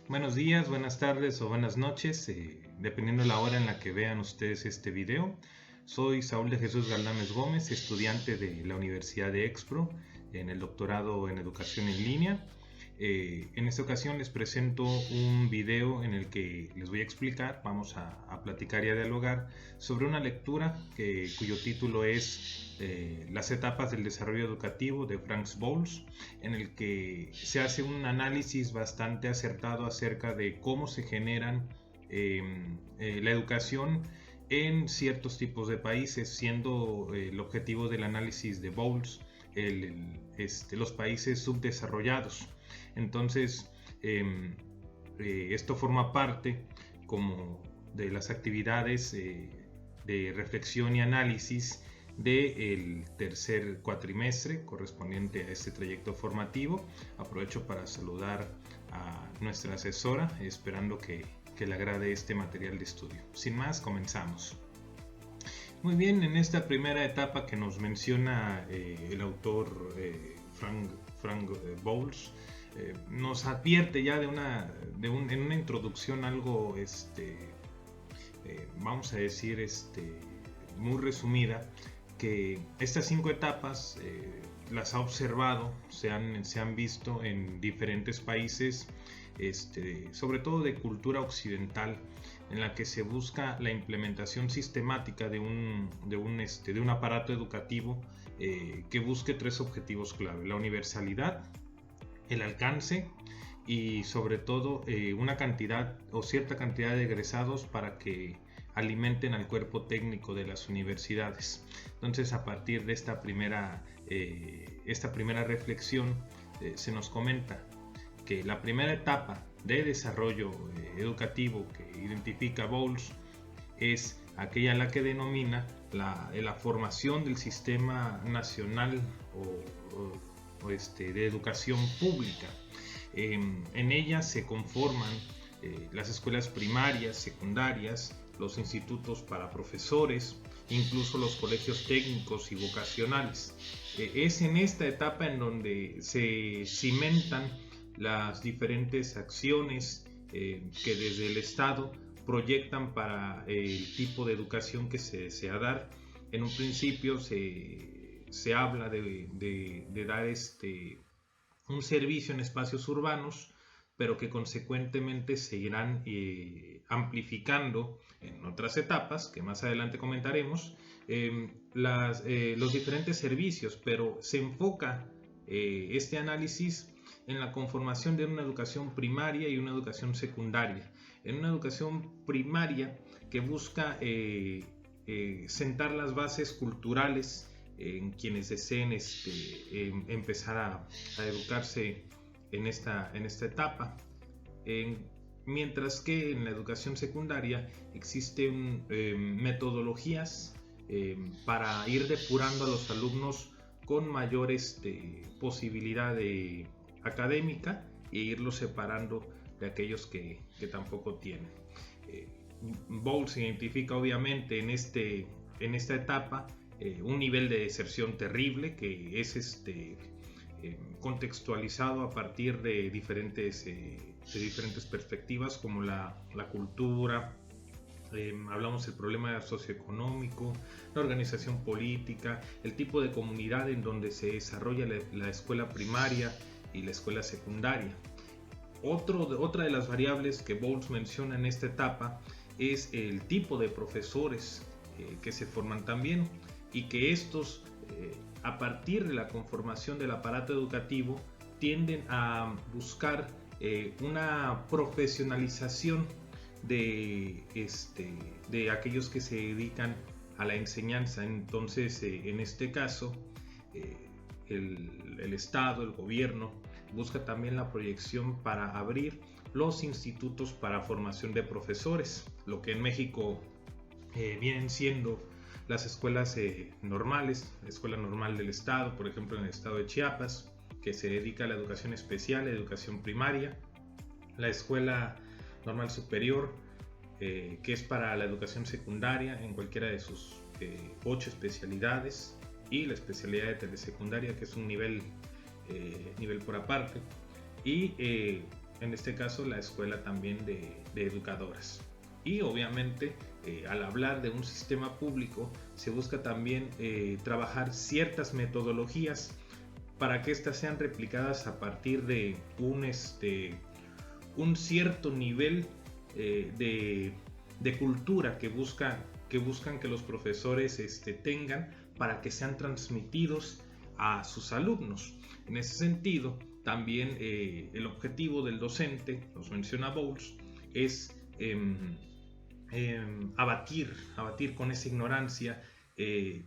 Buenos días, buenas tardes o buenas noches, dependiendo de la hora en la que vean ustedes este video. Soy Saúl de Jesús Galdames Gómez, estudiante de la Universidad de Expro en el doctorado en Educación en Línea. En esta ocasión les presento un video en el que les voy a explicar, vamos a platicar y a dialogar sobre una lectura cuyo título es Las etapas del desarrollo educativo de Frank Boles, en el que se hace un análisis bastante acertado acerca de cómo se generan la educación en ciertos tipos de países, siendo el objetivo del análisis de Boles los países subdesarrollados. Entonces, esto forma parte como de las actividades de reflexión y análisis del tercer cuatrimestre correspondiente a este trayecto formativo. Aprovecho para saludar a nuestra asesora, esperando que le agrade este material de estudio. Sin más, comenzamos. Muy bien, en esta primera etapa que nos menciona el autor Frank Boles, nos advierte ya en una introducción algo, vamos a decir, muy resumida, que estas 5 etapas las ha observado, se han visto en diferentes países, sobre todo de cultura occidental, en la que se busca la implementación sistemática de un aparato educativo que busque 3 objetivos clave: la universalidad, el alcance y sobre todo una cantidad o cierta cantidad de egresados para que alimenten al cuerpo técnico de las universidades. Entonces, a partir de esta primera reflexión, se nos comenta que la primera etapa de desarrollo educativo que identifica Boles es aquella en la que denomina la formación del sistema nacional de educación pública. En ella se conforman las escuelas primarias, secundarias, los institutos para profesores, incluso los colegios técnicos y vocacionales. Es en esta etapa en donde se cimentan las diferentes acciones que desde el Estado proyectan para el tipo de educación que se desea dar. En un principio se habla de dar un servicio en espacios urbanos, pero que consecuentemente se irán amplificando en otras etapas que más adelante comentaremos, los diferentes servicios, pero se enfoca este análisis en la conformación de una educación primaria y una educación secundaria. En una educación primaria que busca sentar las bases culturales en quienes deseen empezar a educarse en esta etapa, mientras que en la educación secundaria existen metodologías para ir depurando a los alumnos con mayor posibilidad académica e irlos separando de aquellos que tampoco tienen. Boles identifica obviamente en esta etapa un nivel de deserción terrible que es contextualizado a partir de diferentes perspectivas, como la cultura. Hablamos del problema socioeconómico, la organización política, el tipo de comunidad en donde se desarrolla la escuela primaria y la escuela secundaria. Otra de las variables que Boles menciona en esta etapa es el tipo de profesores que se forman también, y que estos, a partir de la conformación del aparato educativo, tienden a buscar una profesionalización de aquellos que se dedican a la enseñanza. Entonces, en este caso, el Estado, el gobierno, busca también la proyección para abrir los institutos para formación de profesores, lo que en México vienen siendo las escuelas normales, la Escuela Normal del Estado, por ejemplo en el estado de Chiapas, que se dedica a la educación especial, la educación primaria, la Escuela Normal Superior, que es para la educación secundaria en cualquiera de sus 8 especialidades, y la especialidad de telesecundaria, que es un nivel por aparte, y en este caso la escuela también de educadoras. Y obviamente al hablar de un sistema público se busca también trabajar ciertas metodologías para que éstas sean replicadas a partir de un cierto nivel de cultura que buscan que los profesores tengan para que sean transmitidos a sus alumnos. En ese sentido, también el objetivo del docente, nos menciona Bowles, es abatir con esa ignorancia,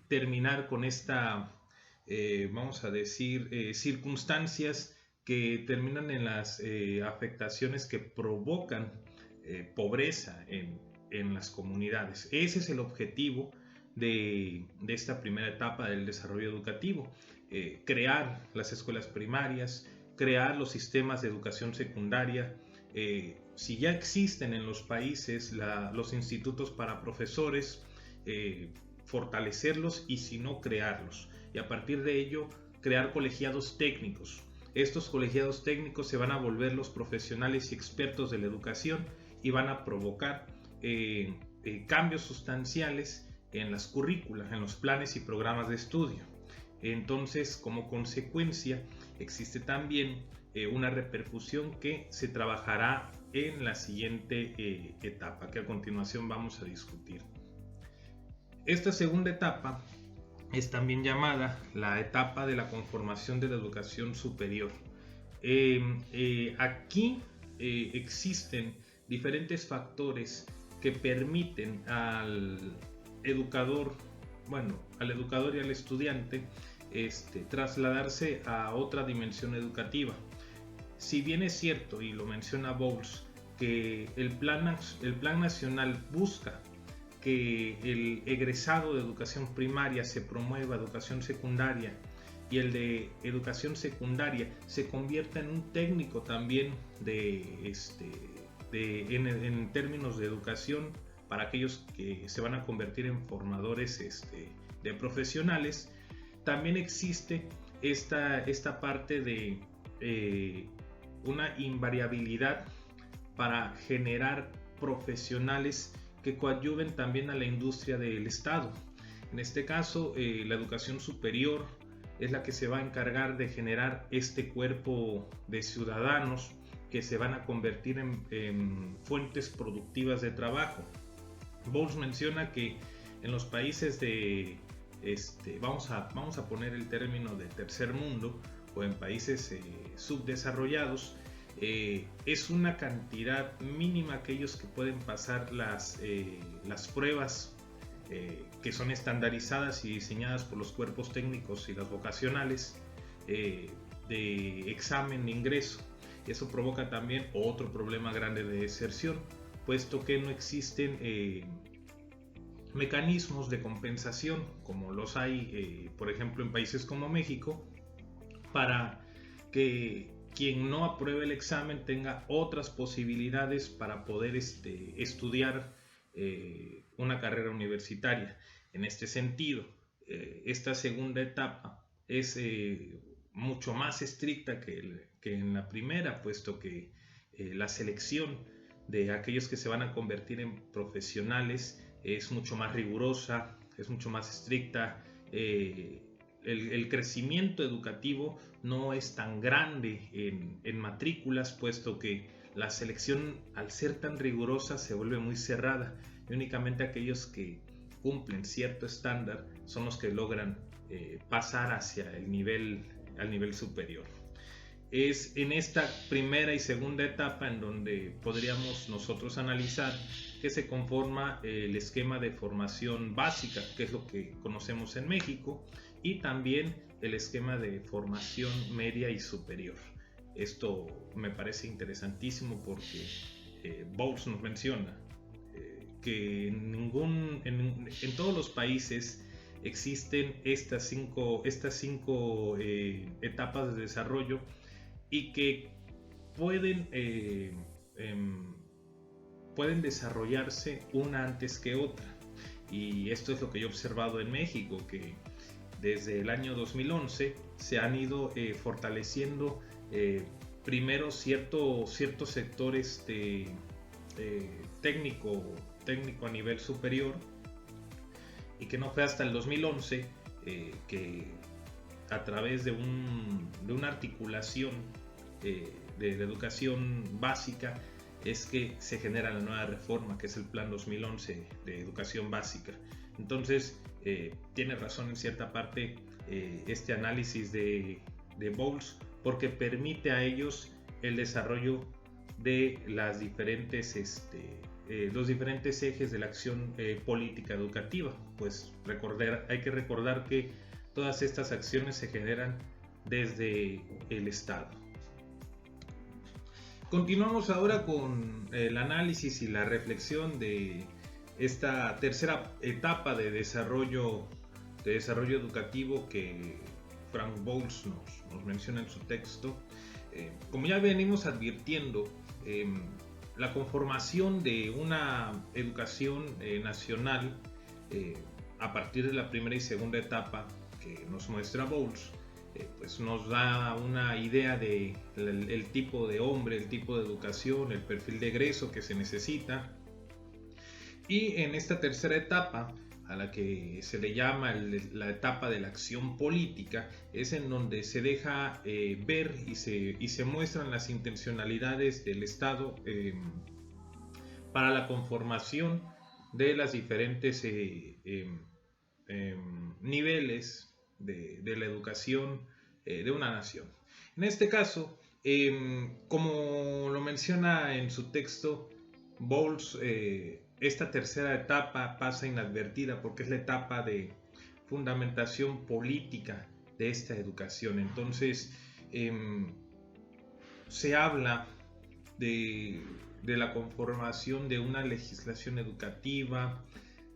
terminar con esta, vamos a decir, circunstancias que terminan en las afectaciones que provocan pobreza en las comunidades. Ese es el objetivo de esta primera etapa del desarrollo educativo, crear las escuelas primarias, crear los sistemas de educación secundaria. Si ya existen en los países los institutos para profesores, fortalecerlos, y si no, crearlos. Y a partir de ello, crear colegiados técnicos. Estos colegiados técnicos se van a volver los profesionales y expertos de la educación y van a provocar cambios sustanciales en las currículas, en los planes y programas de estudio. Entonces, como consecuencia, existe también una repercusión que se trabajará en la siguiente etapa, que a continuación vamos a discutir. Esta segunda etapa es también llamada la etapa de la conformación de la educación superior. Aquí existen diferentes factores que permiten al educador y al estudiante trasladarse a otra dimensión educativa. Si bien es cierto, y lo menciona Bowles, que el plan nacional busca que el egresado de educación primaria se promueva educación secundaria y el de educación secundaria se convierta en un técnico también en términos de educación para aquellos que se van a convertir en formadores de profesionales. También existe esta parte de una invariabilidad para generar profesionales que coadyuven también a la industria del Estado. En este caso, la educación superior es la que se va a encargar de generar este cuerpo de ciudadanos que se van a convertir en fuentes productivas de trabajo. Bowles menciona que en los países vamos a poner el término de tercer mundo, o en países subdesarrollados, es una cantidad mínima aquellos que pueden pasar las pruebas que son estandarizadas y diseñadas por los cuerpos técnicos y las vocacionales de examen de ingreso. Eso provoca también otro problema grande de deserción, puesto que no existen mecanismos de compensación como los hay, por ejemplo, en países como México, para que quien no apruebe el examen tenga otras posibilidades para poder estudiar una carrera universitaria. En este sentido, esta segunda etapa es mucho más estricta que en la primera, puesto que la selección de aquellos que se van a convertir en profesionales es mucho más rigurosa, es mucho más estricta. El crecimiento educativo no es tan grande en matrículas, puesto que la selección, al ser tan rigurosa, se vuelve muy cerrada, y únicamente aquellos que cumplen cierto estándar son los que logran pasar hacia al nivel superior. Es en esta primera y segunda etapa en donde podríamos nosotros analizar que se conforma el esquema de formación básica, que es lo que conocemos en México, y también el esquema de formación media y superior. Esto me parece interesantísimo porque Bowles nos menciona que en todos los países existen estas cinco etapas de desarrollo, y que pueden desarrollarse una antes que otra. Y esto es lo que yo he observado en México, que desde el año 2011 se han ido fortaleciendo primero cierto sector técnico a nivel superior, y que no fue hasta el 2011 que a través de una articulación de educación básica es que se genera la nueva reforma, que es el Plan 2011 de educación básica. Entonces tiene razón en cierta parte este análisis de Bowles, porque permite a ellos el desarrollo de las los diferentes ejes de la acción política educativa. Pues hay que recordar que todas estas acciones se generan desde el Estado. Continuamos ahora con el análisis y la reflexión de esta tercera etapa de desarrollo educativo que Frank Bowles nos menciona en su texto. Como ya venimos advirtiendo, la conformación de una educación nacional a partir de la primera y segunda etapa que nos muestra Bowles, pues nos da una idea de el tipo de hombre, el tipo de educación, el perfil de egreso que se necesita. Y en esta tercera etapa, a la que se le llama la etapa de la acción política, es en donde se deja ver y se muestran las intencionalidades del Estado para la conformación de las diferentes niveles de la educación de una nación. En este caso, como lo menciona en su texto, Bowles, esta tercera etapa pasa inadvertida porque es la etapa de fundamentación política de esta educación. Entonces, se habla de la conformación de una legislación educativa,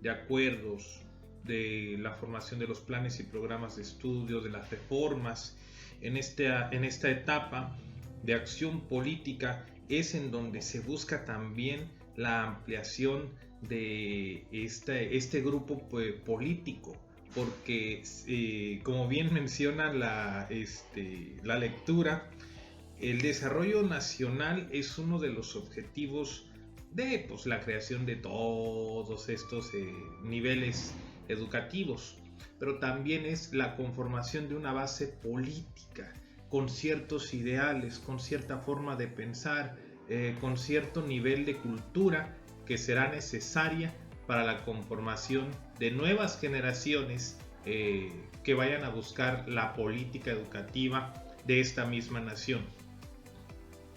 de acuerdos, de la formación de los planes y programas de estudio, de las reformas. En esta etapa de acción política es en donde se busca también la ampliación de este grupo político, porque como bien menciona la lectura, el desarrollo nacional es uno de los objetivos de la creación de todos estos niveles educativos, pero también es la conformación de una base política con ciertos ideales, con cierta forma de pensar, con cierto nivel de cultura que será necesaria para la conformación de nuevas generaciones que vayan a buscar la política educativa de esta misma nación.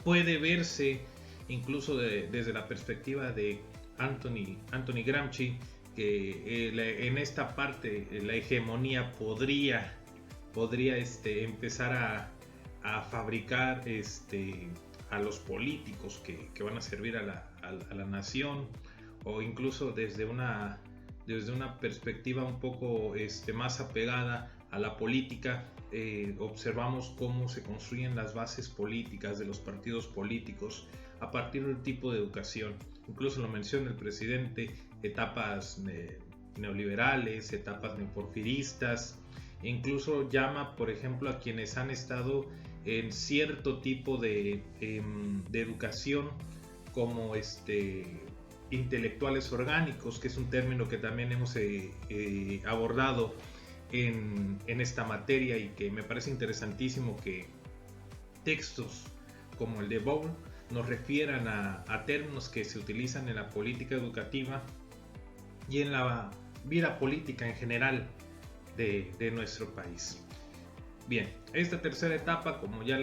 Puede verse incluso desde la perspectiva de Anthony Gramsci, que en esta parte la hegemonía podría empezar a fabricar a los políticos que van a servir a la nación, o incluso desde una perspectiva un poco más apegada a la política. Observamos cómo se construyen las bases políticas de los partidos políticos a partir del tipo de educación. Incluso lo menciona el presidente, etapas neoliberales, etapas neoporfiristas, e incluso llama, por ejemplo, a quienes han estado en cierto tipo de educación como intelectuales orgánicos, que es un término que también hemos abordado en esta materia, y que me parece interesantísimo que textos como el de Bowles nos refieran a términos que se utilizan en la política educativa y en la vida política en general de nuestro país. Bien, esta tercera etapa, como ya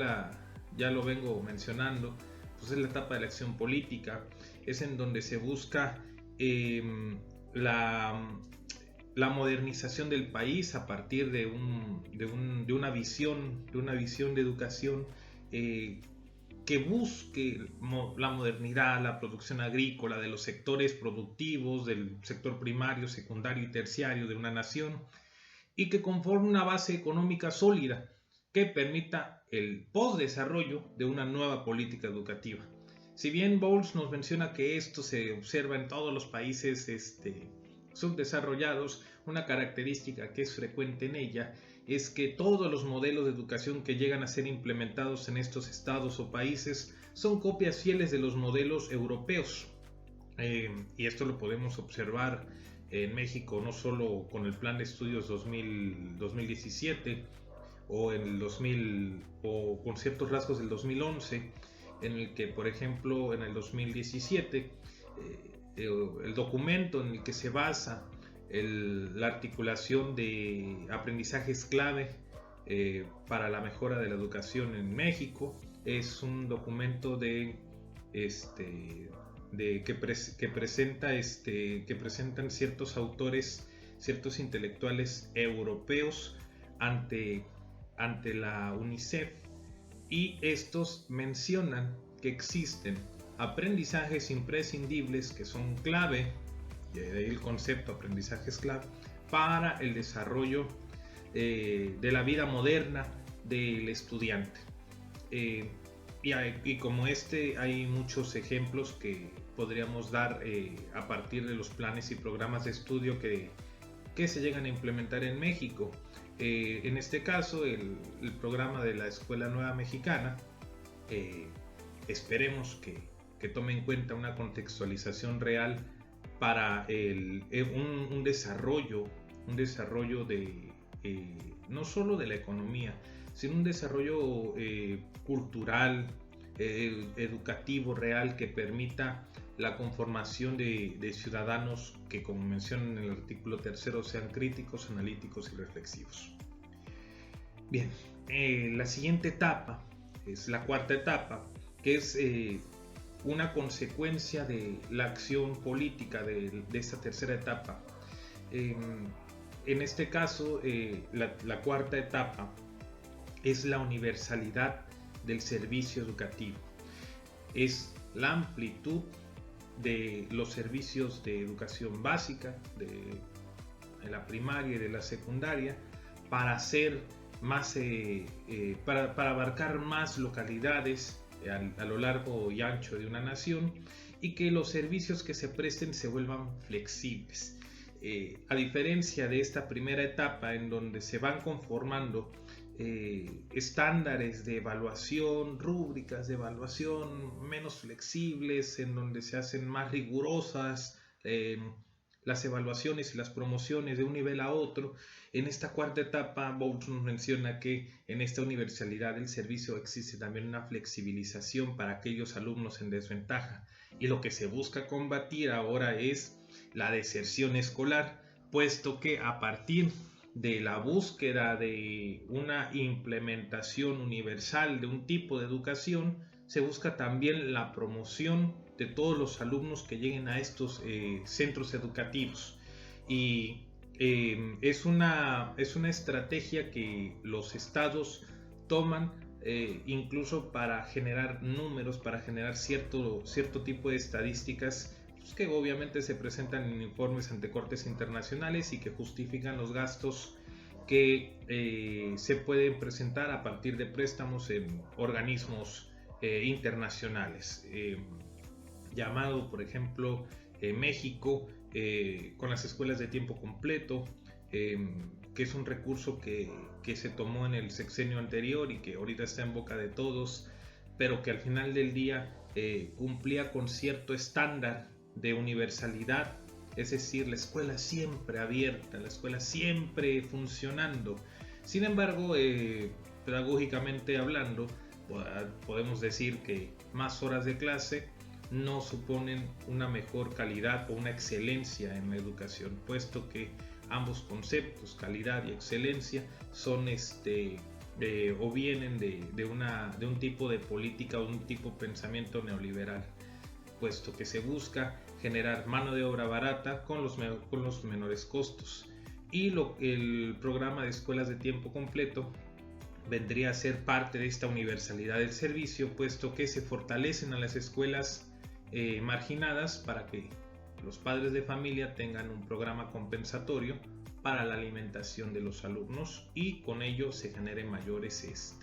lo vengo mencionando, pues es la etapa de la acción política. Es en donde se busca la modernización del país a partir de una visión de educación que busque la modernidad, la producción agrícola de los sectores productivos, del sector primario, secundario y terciario de una nación, y que conforme una base económica sólida que permita el postdesarrollo de una nueva política educativa. Si bien Bowles nos menciona que esto se observa en todos los países subdesarrollados, una característica que es frecuente en ella es que todos los modelos de educación que llegan a ser implementados en estos estados o países son copias fieles de los modelos europeos. Y esto lo podemos observar en México, no solo con el Plan de Estudios 2017 o, o con ciertos rasgos del 2011, en el que, por ejemplo, en el 2017, el documento en el que se basa la articulación de aprendizajes clave para la mejora de la educación en México es un documento que presentan ciertos autores, ciertos intelectuales europeos ante la UNICEF, y estos mencionan que existen aprendizajes imprescindibles que son clave, y de ahí el concepto aprendizajes clave, para el desarrollo de la vida moderna del estudiante. Y como hay muchos ejemplos que podríamos dar a partir de los planes y programas de estudio que se llegan a implementar en México. En este caso, el programa de la Escuela Nueva Mexicana, esperemos que tome en cuenta una contextualización real para un desarrollo de no solo de la economía, sino un desarrollo cultural, educativo real, que permita la conformación de ciudadanos que, como mencionan en el artículo 3, sean críticos, analíticos y reflexivos. Bien, la siguiente etapa es la cuarta etapa, que es una consecuencia de la acción política de esta tercera etapa. En este caso, la cuarta etapa es la universalidad del servicio educativo. Es la amplitud de los servicios de educación básica, de la primaria y de la secundaria, para hacer más, para abarcar más localidades a lo largo y ancho de una nación, y que los servicios que se presten se vuelvan flexibles. A diferencia de esta primera etapa, en donde se van conformando estándares de evaluación, rúbricas de evaluación menos flexibles, en donde se hacen más rigurosas las evaluaciones y las promociones de un nivel a otro, en esta cuarta etapa Bowles nos menciona que en esta universalidad del servicio existe también una flexibilización para aquellos alumnos en desventaja, y lo que se busca combatir ahora es la deserción escolar, puesto que a partir de la búsqueda de una implementación universal de un tipo de educación, se busca también la promoción de todos los alumnos que lleguen a estos centros educativos. Y es una estrategia que los estados toman incluso para generar números, para generar cierto tipo de estadísticas que obviamente se presentan en informes ante cortes internacionales y que justifican los gastos que se pueden presentar a partir de préstamos en organismos internacionales, llamado por ejemplo México con las escuelas de tiempo completo, que es un recurso que se tomó en el sexenio anterior y que ahorita está en boca de todos, pero que al final del día cumplía con cierto estándar de universalidad, es decir, la escuela siempre abierta, la escuela siempre funcionando. Sin embargo, pedagógicamente hablando, podemos decir que más horas de clase no suponen una mejor calidad o una excelencia en la educación, puesto que ambos conceptos, calidad y excelencia, son o vienen de un tipo de política o un tipo de pensamiento neoliberal, puesto que se busca generar mano de obra barata con los menores costos. Y el programa de escuelas de tiempo completo vendría a ser parte de esta universalidad del servicio, puesto que se fortalecen a las escuelas marginadas para que los padres de familia tengan un programa compensatorio para la alimentación de los alumnos, y con ello se genere mayores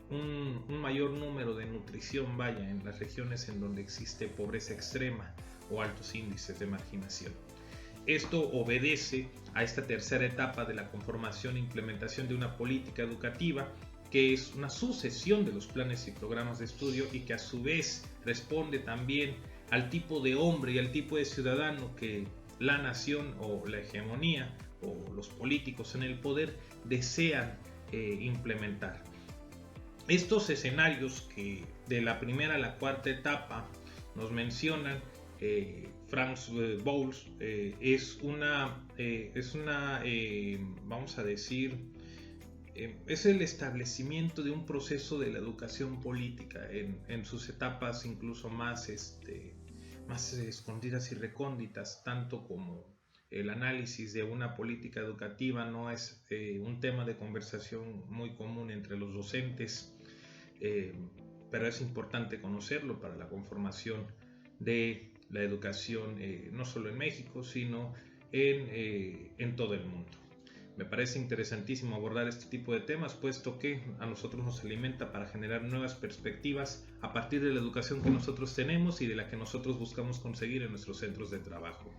un mayor número de nutrición en las regiones en donde existe pobreza extrema o altos índices de marginación. Esto obedece a esta tercera etapa de la conformación e implementación de una política educativa, que es una sucesión de los planes y programas de estudio y que a su vez responde también al tipo de hombre y al tipo de ciudadano que la nación o la hegemonía o los políticos en el poder desean implementar. Estos escenarios que de la primera a la cuarta etapa nos mencionan Franz Boles, vamos a decir, es el establecimiento de un proceso de la educación política en sus etapas incluso más escondidas y recónditas, tanto como el análisis de una política educativa no es un tema de conversación muy común entre los docentes, pero es importante conocerlo para la conformación de la educación, no solo en México, sino en todo el mundo. Me parece interesantísimo abordar este tipo de temas, puesto que a nosotros nos alimenta para generar nuevas perspectivas a partir de la educación que nosotros tenemos y de la que nosotros buscamos conseguir en nuestros centros de trabajo.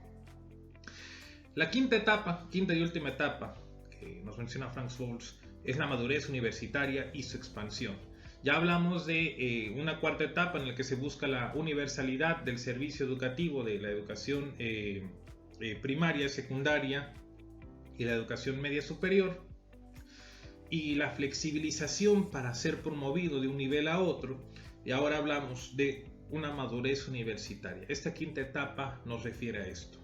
La quinta y última etapa que nos menciona Franz Boles es la madurez universitaria y su expansión. Ya hablamos de una cuarta etapa en la que se busca la universalidad del servicio educativo, de la educación primaria, secundaria y la educación media superior, y la flexibilización para ser promovido de un nivel a otro. Y ahora hablamos de una madurez universitaria. Esta quinta etapa nos refiere a esto.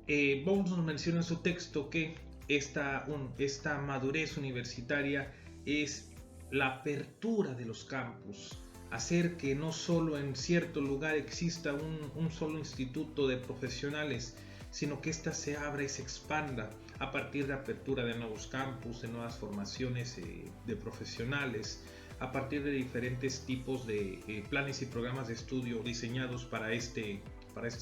Boles nos menciona en su texto que esta madurez universitaria es la apertura de los campus, hacer que no solo en cierto lugar exista un solo instituto de profesionales, sino que ésta se abra y se expanda a partir de apertura de nuevos campus, de nuevas formaciones de profesionales, a partir de diferentes tipos de planes y programas de estudio diseñados para este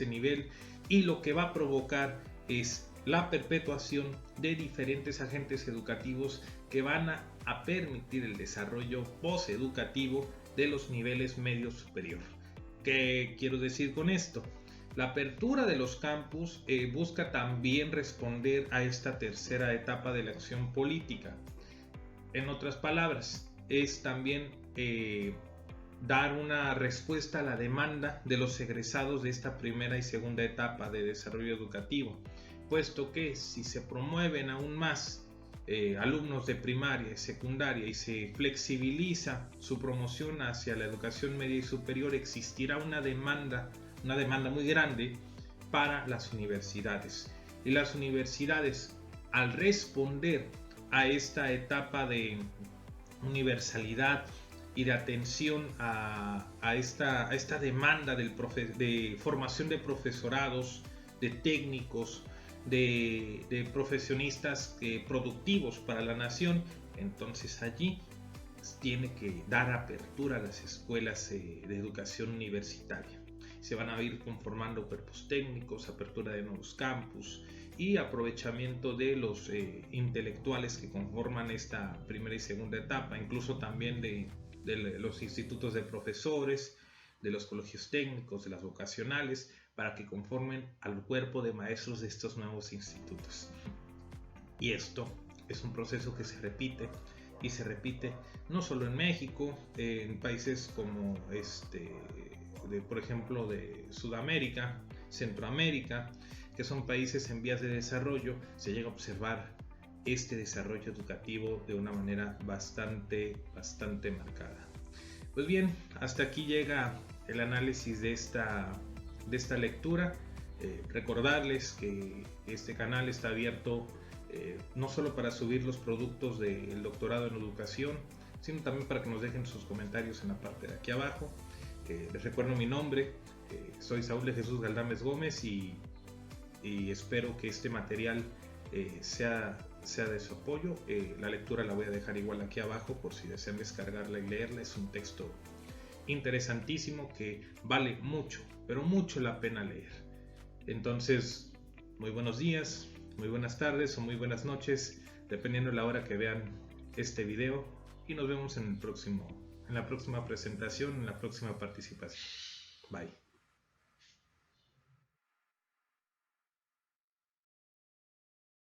nivel, y lo que va a provocar es la perpetuación de diferentes agentes educativos que van a permitir el desarrollo posteducativo de los niveles medio superior. ¿Qué quiero decir con esto? La apertura de los campus busca también responder a esta tercera etapa de la acción política. En otras palabras, es también dar una respuesta a la demanda de los egresados de esta primera y segunda etapa de desarrollo educativo, puesto que si se promueven aún más alumnos de primaria y secundaria y se flexibiliza su promoción hacia la educación media y superior, existirá una demanda muy grande para las universidades. Y las universidades, al responder a esta etapa de universalidad y de atención a esta demanda de formación de profesorados, de técnicos, de profesionistas productivos para la nación, entonces allí tiene que dar apertura a las escuelas de educación universitaria. Se van a ir conformando cuerpos técnicos, apertura de nuevos campus y aprovechamiento de los intelectuales que conforman esta primera y segunda etapa, incluso también de los institutos de profesores, de los colegios técnicos, de las vocacionales, para que conformen al cuerpo de maestros de estos nuevos institutos. Y esto es un proceso que se repite y se repite no solo en México, en países como por ejemplo de Sudamérica, Centroamérica, que son países en vías de desarrollo, se llega a observar este desarrollo educativo de una manera bastante marcada. Pues bien, hasta aquí llega el análisis de esta lectura. Recordarles que este canal está abierto no solo para subir los productos del doctorado en educación, sino también para que nos dejen sus comentarios en la parte de aquí abajo. Les recuerdo mi nombre, soy Saúl de Jesús Galdames Gómez y espero que este material sea de su apoyo. La lectura la voy a dejar igual aquí abajo por si desean descargarla y leerla. Es un texto interesantísimo que vale mucho, pero mucho la pena leer. Entonces, muy buenos días, muy buenas tardes o muy buenas noches, dependiendo de la hora que vean este video, y nos vemos en la próxima presentación, en la próxima participación. Bye.